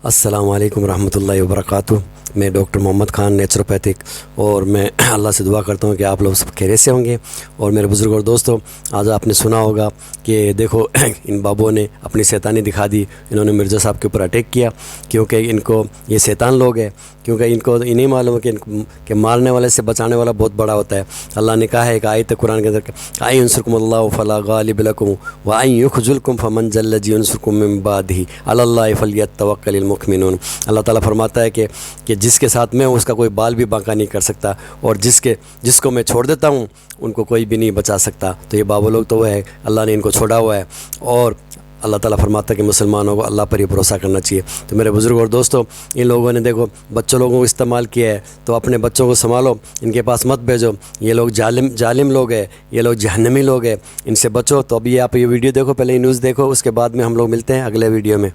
अस्सलाम वालेकुम रहमतुल्लाहि व बरकातुहू। मैं डॉक्टर मोहम्मद ख़ान नेचुरोपैथिक, और मैं अल्लाह से दुआ करता हूँ कि आप लोग सब खैरियत से होंगे। और मेरे बुज़ुर्ग और दोस्तों, आज आपने सुना होगा कि देखो इन बाबों ने अपनी शैतानी दिखा दी। इन्होंने मिर्ज़ा साहब के ऊपर अटैक किया क्योंकि इनको ये शैतान लोग हैं, क्योंकि इनको इन्हीं मालूम है कि मारने वाले से बचाने वाला बहुत बड़ा होता है। अल्लाह ने कहा है कि आयत कुरान के अंदर, आई युनसुरकुमुल्लाहु फला गालिब लकुम व आई युखजुलकुम फमन जल्लजी युनसुरकुम मिन बादिही अलल्लाहि फलयतवक्कलिल मुमिनून। अल्लाह ताला फरमाता है कि जिसके साथ मैं हूँ उसका कोई बाल भी बांका नहीं कर सकता, और जिसको मैं छोड़ देता हूँ उनको कोई भी नहीं बचा सकता। तो ये बाबा लोग तो वो है, अल्लाह ने इनको छोड़ा हुआ है। और अल्लाह ताला फरमाता है कि मुसलमानों को अल्लाह पर ही भरोसा करना चाहिए। तो मेरे बुज़ुर्ग और दोस्तों, इन लोगों ने देखो बच्चों लोगों को इस्तेमाल किया है, तो अपने बच्चों को संभालो, इनके पास मत भेजो। ये लोग जालिम लोग हैं, ये लोग जहन्नमी लोग हैं, इनसे बचो। तो अभी आप ये वीडियो देखो, पहले न्यूज़ देखो, उसके बाद में हम लोग मिलते हैं अगले वीडियो में।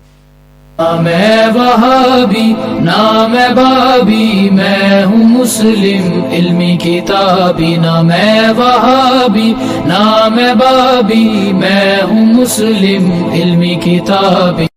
ना मैं वहाबी ना मैं बाबी, मैं हूँ मुस्लिम इल्मी किताबी। ना मैं वहाबी ना मैं बाबी, मैं हूँ मुस्लिम इल्मी किताबी।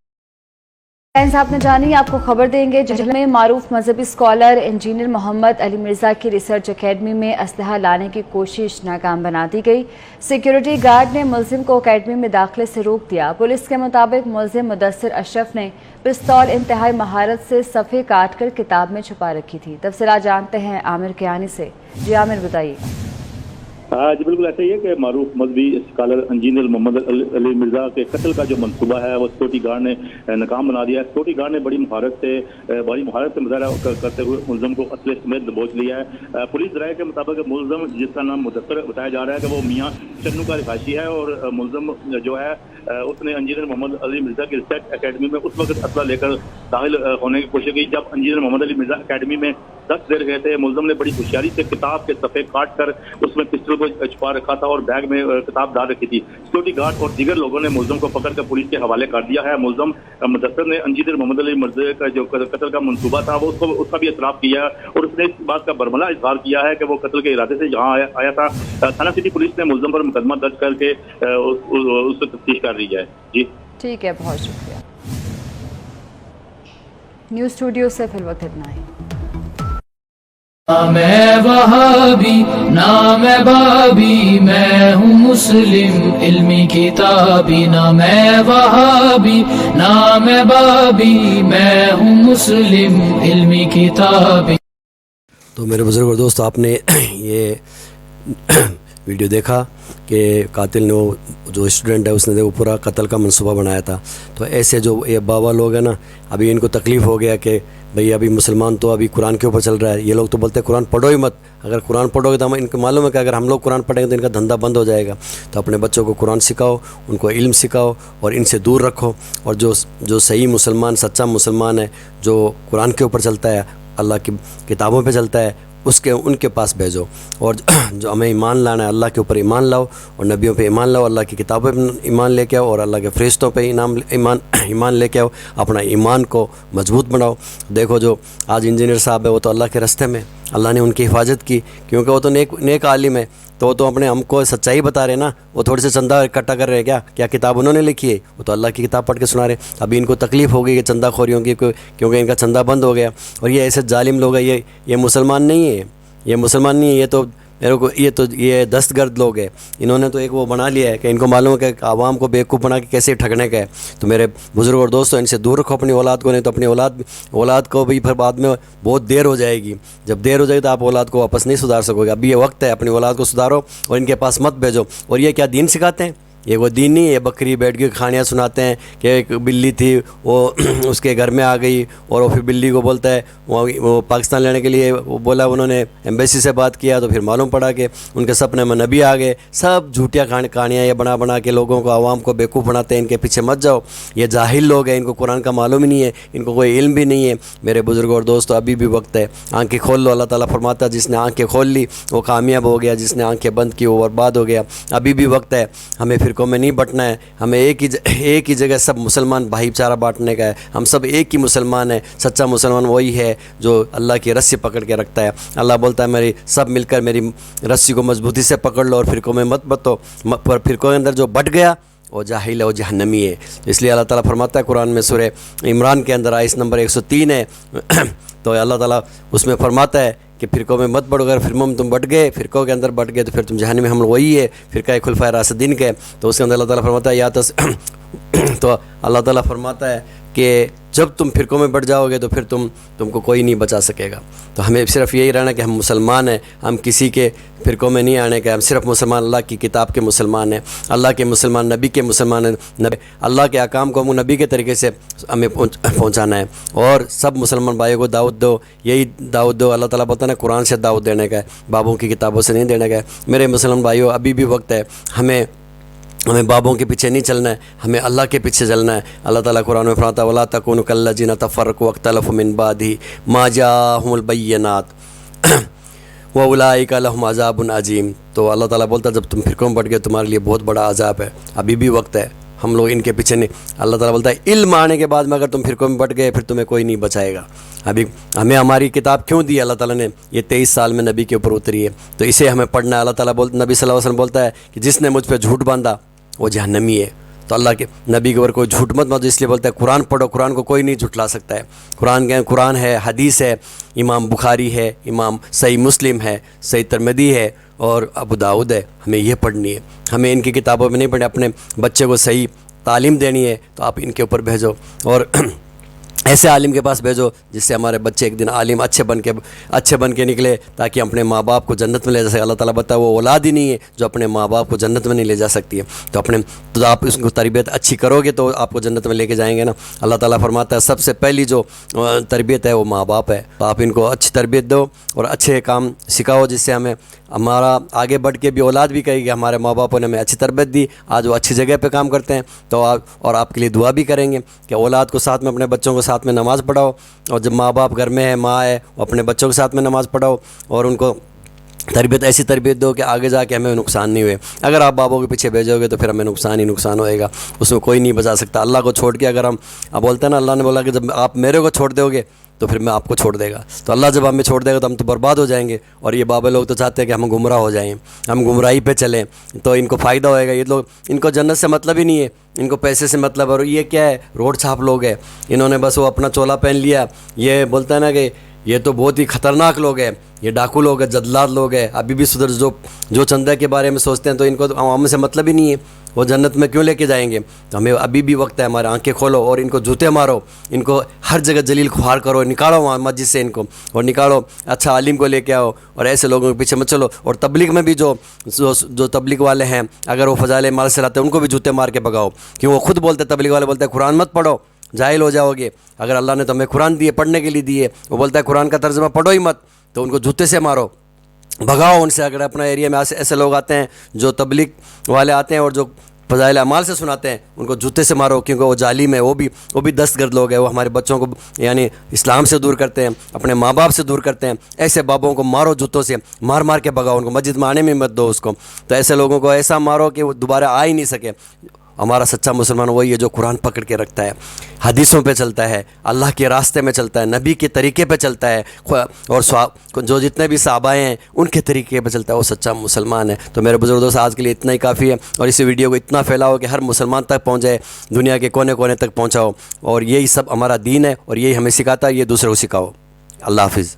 फ्रेंड्स, आपने जानी, आपको खबर देंगे जहल में मारूफ मजहबी स्कॉलर इंजीनियर मोहम्मद अली मिर्ज़ा की रिसर्च एकेडमी में असलहा लाने की कोशिश नाकाम बना दी गई। सिक्योरिटी गार्ड ने मुलजिम को एकेडमी में दाखिले से रोक दिया। पुलिस के मुताबिक मुलजिम मुदस्सिर अशरफ ने पिस्तौल इंतहाई महारत से सफ़े काट कर किताब में छुपा रखी थी। तफसीलात जानते हैं आमिर कियानी से। जी आमिर, बताइए। जी बिल्कुल ऐसा ही है कि मारूफ मजहबी स्कॉलर इंजीनियर मोहम्मद अली मिर्ज़ा के कत्ल का जो मंसूबा है वो सिक्योरिटी गार्ड ने नाकाम बना दिया है। सिक्योरिटी गार्ड ने बड़ी महारत से मुजाहरा करते हुए मुलजम को असले समेत दबोच लिया है। पुलिस राय के मुताबिक मुलजम, जिसका नाम मुदस्सिर बताया जा रहा है कि वो मियाँ चन्नू का रिहायशी है, और मुलजम जो है उसने इंजीनियर मोहम्मद अली मिर्ज़ा की रिसर्च एकेडमी में उस वक्त असला लेकर दाखिल होने की कोशिश की जब इंजीनियर मोहम्मद अली मिर्ज़ा एकेडमी में 10 देर गए थे। मुलजम ने बड़ी होशियारी से किताब के सफ़े काट कर उसमें पिस्टल को छुपा रखा था और बैग में किताब डाल रखी थी। सिक्योरिटी गार्ड और दीगर लोगों ने मुलजम को पकड़ कर पुलिस के हवाले कर दिया है। मुलजम मुदस्सिर ने इंजीनियर मोहम्मद अली मिर्ज़ा का जो कत्ल का मंसूबा था वो उसका भी एतराफ़ किया, और उसने इस बात का बरमला इजहार किया है कि वो कत्ल के इरादे से यहाँ आया था। थाना सिटी पुलिस ने मुलजम पर मुकदमा दर्ज करके उससे तफ्तीश कर रही है। जी ठीक है, बहुत शुक्रिया। न्यूज़ स्टूडियो से फिर वक्त इतना ही। ना मैं वहाबी ना मैं बाबी, मैं हूँ मुस्लिम इल्मी किताबी। ना मैं वहाबी ना मैं बाबी, मैं हूँ मुस्लिम इल्मी किताबी। तो मेरे बुज़ुर्ग और दोस्तों, आपने ये वीडियो देखा कि कातिल ने, वो जो स्टूडेंट है उसने देखो पूरा कत्ल का मंसूबा बनाया था। तो ऐसे जो ये बाबा लोग हैं ना, अभी इनको तकलीफ़ हो गया कि भाई अभी मुसलमान तो अभी कुरान के ऊपर चल रहा है। ये लोग तो बोलते हैं कुरान पढ़ो ही मत, अगर कुरान पढ़ोगे तो हम, इनको मालूम है कि अगर हम लोग कुरान पढ़ेंगे तो इनका धंधा बंद हो जाएगा। तो अपने बच्चों को कुरान सिखाओ, उनको इल्म सिखाओ और इनसे दूर रखो। और जो सही मुसलमान, सच्चा मुसलमान है, जो कुरान के ऊपर चलता है, अल्लाह की किताबों पे चलता है, उनके पास भेजो। और जो हमें ईमान लाना है, अल्लाह के ऊपर ईमान लाओ और नबियों पे ईमान लाओ, अल्लाह की किताबों पे ईमान लेके आओ और अल्लाह के फरिश्तों पे ईमान लेके आओ। अपना ईमान को मजबूत बनाओ। देखो जो आज इंजीनियर साहब है वो तो अल्लाह के रास्ते में, अल्लाह ने उनकी हिफाजत की, क्योंकि वो तो नेक आलिम है। तो अपने हमको सच्चाई बता रहे ना, वो थोड़े से चंदा इकट्ठा कर रहे हैं। क्या किताब उन्होंने लिखी है? वो तो अल्लाह की किताब पढ़ के सुना रहे। अभी इनको तकलीफ़ हो गई कि चंदा खोरियों की, क्योंकि इनका चंदा बंद हो गया। और ये ऐसे जालिम लोग हैं, ये मुसलमान नहीं है, ये मुसलमान नहीं है, ये दस्तगर्द लोग हैं। इन्होंने तो एक वो बना लिया है कि इनको मालूम है कि आवाम को बेवकूफ़ बना के कैसे ठगने का है। तो मेरे बुज़ुर्ग और दोस्तों, इनसे दूर रखो अपनी औलाद को, नहीं तो अपनी औलाद को भी फिर बाद में बहुत देर हो जाएगी। जब देर हो जाएगी तो आप औलाद को वापस नहीं सुधार सकोगे। अभी ये वक्त है, अपनी औलाद को सुधारो और इनके पास मत भेजो। और ये क्या दीन सिखाते हैं? ये वो दीन नहीं है। बकरी बैठ के कहानियाँ सुनाते हैं कि एक बिल्ली थी, वो उसके घर में आ गई और वो फिर बिल्ली को बोलता है, वो पाकिस्तान लेने के लिए वो बोला, उन्होंने एम्बेसी से बात किया तो फिर मालूम पड़ा कि उनके सपने में नबी आ गए। सब झूठिया कहानियाँ ये बना के लोगों को, आवाम को बेवकूफ़ बनाते हैं। इनके पीछे मत जाओ। ये जाहिल लोग हैं, इनको कुरान का मालूम ही नहीं है, इनको कोई इल्म भी नहीं है। मेरे बुज़ुर्ग और दोस्तों, अभी भी वक्त है, आंखें खोल लो। अल्लाह ताला फरमाता है जिसने आंखें खोल ली वो कामयाब हो गया, जिसने आंखें बंद की वो बर्बाद हो गया। अभी भी वक्त है, हमें फिरकों में नहीं बंटना है। हमें एक ही जगह सब मुसलमान भाईचारा बांटने का है। हम सब एक ही मुसलमान है। सच्चा मुसलमान वही है जो अल्लाह की रस्सी पकड़ के रखता है। अल्लाह बोलता है मेरी सब मिलकर मेरी रस्सी को मजबूती से पकड़ लो और फिरकों में मत बटो। पर फिरकों के अंदर जो बट गया وہ جاہل ہے، وہ جہنمی ہے۔ اس لیے اللہ تعالیٰ فرماتا ہے قرآن میں سورہ عمران کے اندر آیت نمبر 103 ہے تو اللہ تعالیٰ اس میں فرماتا ہے کہ فرقوں میں مت بڑھو، اگر فرقوں میں تم بٹ گئے، فرقوں کے اندر بٹ گئے تو پھر تم جہنم میں، ہم لوگ وہی ہے فرقہ خلفائے راشدین کے۔ تو اس کے اندر اللہ تعالیٰ فرماتا ہے تو اللہ تعالیٰ فرماتا ہے کہ جب تم فرقوں میں بٹ جاؤ گے تو پھر تم کو کوئی نہیں بچا سکے گا۔ تو ہمیں صرف یہی رہنا کہ ہم مسلمان ہیں، ہم کسی کے فرقوں میں نہیں آنے کا، ہم صرف مسلمان اللہ کی کتاب کے مسلمان ہیں، اللہ کے مسلمان، نبی کے مسلمان ہیں، اللہ کے احکام کو ہم نبی کے طریقے سے ہمیں پہنچانا ہے۔ اور سب مسلمان بھائیوں کو دعوت دو، یہی دعوت دو۔ اللہ تعالیٰ بولتا ہے نا قرآن سے دعوت دینے کا ہے، بابوں کی کتابوں سے نہیں دینے کا ہے۔ میرے مسلمان بھائیوں، ابھی بھی وقت ہے، ہمیں بابوں کے پیچھے نہیں چلنا ہے، ہمیں اللہ کے پیچھے چلنا ہے۔ اللہ تعالیٰ قرآن میں فرماتا ہے وَلَا تَكُونُوا كَالَّذِينَ تَفَرَّقُوا وَاخْتَلَفُوا مِن بَعْدِ مَا جَاءَهُمُ الْبَيِّنَاتُ وَأُولَٰئِكَ لَهُمْ عَذَابٌ عَظِيمٌ۔ تو اللہ تعالیٰ بولتا ہے جب تم فرقوں میں بٹ گئے تمہارے لیے بہت بڑا عذاب ہے، ابھی بھی وقت ہے، ہم لوگ ان کے پیچھے نہیں۔ اللہ تعالیٰ بولتا ہے علم آنے کے بعد میں اگر تم فرقوں میں بٹ گئے پھر تمہیں کوئی نہیں بچائے گا۔ ابھی ہمیں ہماری کتاب کیوں دی اللہ تعالیٰ نے؟ یہ 23 سال میں نبی کے اوپر اتری ہے، تو اسے ہمیں پڑھنا ہے۔ اللہ تعالیٰ نبی صلی اللہ علیہ وسلم بولتا ہے کہ جس نے مجھ پہ جھوٹ باندھا وہ جہنمی ہے۔ تو اللہ کے نبی کے اوپر کوئی جھوٹ مت باندھو، اس لیے بولتا ہے قرآن پڑھو، قرآن کو کوئی نہیں جھٹلا سکتا ہے۔ قرآن ہے، حدیث ہے، امام بخاری ہے، امام صحیح مسلم ہے، صحیح ترمذی ہے اور ابو داؤد ہے، ہمیں یہ پڑھنی ہے۔ ہمیں ان کی کتابوں میں نہیں پڑھنی، اپنے بچے کو صحیح تعلیم دینی ہے تو آپ ان کے اوپر بھیجو، اور ایسے عالم کے پاس بھیجو جس سے ہمارے بچے ایک دن عالم اچھے بن کے نکلے، تاکہ اپنے ماں باپ کو جنت میں لے جا سکے۔ اللہ تعالیٰ بتا ہے وہ اولاد ہی نہیں ہے جو اپنے ماں باپ کو جنت میں نہیں لے جا سکتی ہے، تو آپ اس کو تربیت اچھی کرو گے تو آپ کو جنت میں لے کے جائیں گے نا۔ اللہ تعالیٰ فرماتا ہے سب سے پہلی جو تربیت ہے وہ ماں باپ ہے، تو آپ ان کو اچھی تربیت دو اور اچھے کام سکھاؤ، جس سے ہمارا آگے بڑھ کے بھی اولاد بھی کہے گی ہمارے ماں باپوں نے ہمیں اچھی تربیت دی، آج وہ اچھی جگہ پہ کام کرتے ہیں، تو اور آپ کے لیے دعا بھی کریں گے کہ اولاد کو ساتھ میں، اپنے بچوں کو ساتھ میں نماز پڑھاؤ، اور جب ماں باپ گھر میں ہے، ماں ہے، وہ اپنے بچوں کے ساتھ میں نماز پڑھاؤ اور ان کو ایسی تربیت دو کہ آگے جا کے ہمیں نقصان نہیں ہوئے۔ اگر آپ بابوں کے پیچھے بھیجو گے تو پھر ہمیں نقصان ہی نقصان ہوئے گا، اس میں کوئی نہیں بچا سکتا۔ اللہ کو چھوڑ کے اگر اب بولتے ہیں نا، اللہ نے بولا کہ جب آپ میرے کو چھوڑ دو گے تو پھر میں آپ کو چھوڑ دے گا، تو اللہ جب ہمیں چھوڑ دے گا تو ہم تو برباد ہو جائیں گے۔ اور یہ بابا لوگ تو چاہتے ہیں کہ ہم گمراہ ہو جائیں، ہم گمراہی پہ چلیں، تو ان کو فائدہ ہوئے گا۔ یہ لوگ، ان کو جنت سے مطلب ہی نہیں ہے، ان کو پیسے سے مطلب ہے، اور یہ کیا ہے، روڈ چھاپ لوگ ہیں، انہوں نے بس وہ اپنا چولا پہن لیا۔ یہ بولتا ہے نا کہ یہ تو بہت ہی خطرناک لوگ ہیں، یہ ڈاکو لوگ ہیں، جدلات لوگ ہیں، ابھی بھی سدھر جو چندہ کے بارے میں سوچتے ہیں، تو ان کو عوام سے مطلب ہی نہیں ہے، وہ جنت میں کیوں لے کے جائیں گے؟ تو ہمیں ابھی بھی وقت ہے، ہمارے آنکھیں کھولو اور ان کو جوتے مارو، ان کو ہر جگہ جلیل خوار کرو، نکالو وہاں مسجد سے ان کو، اور نکالو، اچھا عالم کو لے کے آؤ، اور ایسے لوگوں کے پیچھے مت چلو۔ اور تبلیغ میں بھی جو تبلیغ والے ہیں، اگر وہ فضائل اعمال سے لاتے ہیں ان کو بھی جوتے مار کے بگاؤ، کیوں وہ خود بولتے، تبلیغ والے بولتے ہیں قرآن مت پڑھو، جاہل ہو جاؤ گے۔ اگر اللہ نے تمہیں قرآن دیے، پڑھنے کے لیے دیے، وہ بولتا ہے قرآن کا ترجمہ پڑھو ہی مت، تو ان کو جوتے سے مارو، بھگاؤ ان سے۔ اگر اپنا ایریا میں ایسے لوگ آتے ہیں جو تبلیغ والے آتے ہیں اور جو فضائل اعمال سے سناتے ہیں، ان کو جوتے سے مارو، کیونکہ وہ ظالم ہے، وہ بھی دست گرد لوگ ہیں، وہ ہمارے بچوں کو یعنی اسلام سے دور کرتے ہیں، اپنے ماں باپ سے دور کرتے ہیں۔ ایسے بابوں کو مارو جوتوں سے، مار کے بگاؤ ان کو، مسجد میں آنے میں مت دو اس کو۔ تو ایسے لوگوں کو ایسا مارو کہ وہ دوبارہ آ ہی نہیں سکے۔ ہمارا سچا مسلمان وہی ہے جو قرآن پکڑ کے رکھتا ہے، حدیثوں پہ چلتا ہے، اللہ کے راستے میں چلتا ہے، نبی کے طریقے پہ چلتا ہے، اور جو جتنے بھی صحابہ ہیں ان کے طریقے پہ چلتا ہے، وہ سچا مسلمان ہے۔ تو میرے بزرگوں سے آج کے لیے اتنا ہی کافی ہے، اور اس ویڈیو کو اتنا پھیلاؤ کہ ہر مسلمان تک پہنچ جائے، دنیا کے کونے کونے تک پہنچاؤ، اور یہی سب ہمارا دین ہے اور یہی ہمیں سکھاتا ہے، یہ دوسروں کو سکھاؤ۔ اللہ حافظ۔